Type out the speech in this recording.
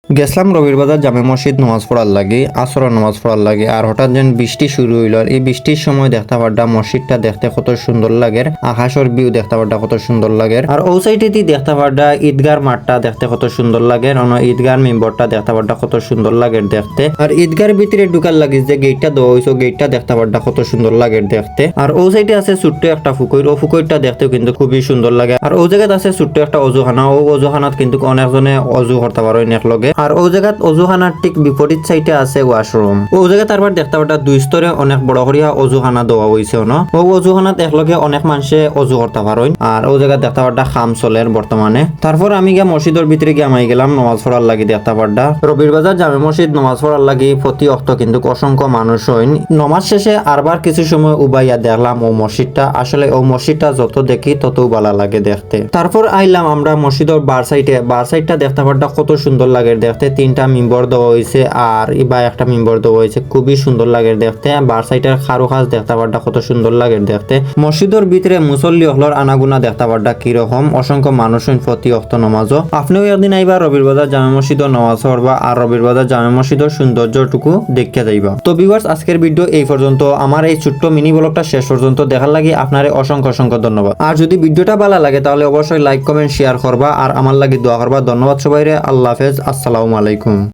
গেছলাম রবির বাজার জামে মসজিদ নামাজ পড়ার লাগে, আসরের নামাজ পড়ার লাগে। আর হঠাৎ যেন বৃষ্টি শুরু হইল। আর এই বৃষ্টির সময় দেখতে পারডা মসজিদটা দেখতে কত সুন্দর লাগে, আকাশের ভিউ দেখতে পারডা কত সুন্দর লাগে। আর ও সাইডে দেখতে পারডা ঈদগার মাঠটা দেখতে কত সুন্দর লাগে, ঈদগার মেম্বরটা দেখতে পারডা কত সুন্দর লাগে দেখতে। আর ঈদগার ভিতরে ঢুকার লাগে যে গেটটা দেওয়া হয়েছে, গেটটা দেখতে পারডা কত সুন্দর লাগে দেখতে। আর ও সাইডে আছে ছোট্ট একটা পুকুর, ও পুকুরটা দেখতেও কিন্তু খুবই সুন্দর লাগে। আর ও জায়গায় আছে ছোট্ট একটা অজুখানা, ও অজুখানাত কিন্তু অনেকজনে অজু করতে পারো একলগে। আর ও জায়গাত অজুখানার ঠিক বিপরীত সাইডে আছে ওয়াশরুম। ও জায়গায় তারপর দেখতে পাটা দুই স্তরে অনেক বড় করিয়া অজুখানা দেওয়া হয়েছে। ও অজুখানাত একলগে অনেক মানুষে অজু করতে পারেন। আর ও জায়গায় দেখতে পাটা খাম চলে বর্তমানে। তারপর আমি গিয়া মসজিদের ভিতরে গিয়ে আমি গেলাম নামাজ পড়ার লাগি। দেখতে পাটা রবির বাজার জামে মসজিদ নামাজ পড়ার লাগি প্রতি অক্ত কিন্তু অসংখ্য মানুষ হইন। নমাজ শেষে আরবার কিছু সময় উবাইয়া দেখলাম ও মসজিদটা। আসলে ও মসজিদটা যত দেখি তত ভালো লাগে দেখতে। তারপর আইলাম আমরা মসজিদের বার সাইডটা দেখতে পাটা কত সুন্দর লাগে দেখতে। তিনটা মিম্বর দেওয়া হয়েছে আর ইবা একটা মিম্বর দেওয়া হয়েছে, খুবই সুন্দর লাগে দেখতে। বার সাইডের খারু খাস দেখতে পারটা কত সুন্দর লাগে দেখতে। মসজিদের ভিতরে মুসল্লি হলর আনাগুনা দেখতে পারটা কিরকম, অসংখ্য মানুষ প্রতি অক্ত নামাজও। আপনিও একদিন আইবা রবির বাজার জামে মসজিদের নামাজ পড়বা আর রবির বাজার জামে মসজিদের সৌন্দর্যটুকু দেখতে যাইবা। তো ভিউয়ার্স, আজকের ভিডিও এই পর্যন্ত। আমার এই ছোট্ট মিনি ব্লগটা শেষ পর্যন্ত দেখার লাগি আপনারে অসংখ্য অসংখ্য ধন্যবাদ। আর যদি ভিডিওটা ভালো লাগে তাহলে অবশ্যই লাইক কমেন্ট শেয়ার করবা আর আমার লাগি দোয়া করবা। ধন্যবাদ সবাইরে। আল্লাহ হাফেজ, আসসালামু আলাইকুম।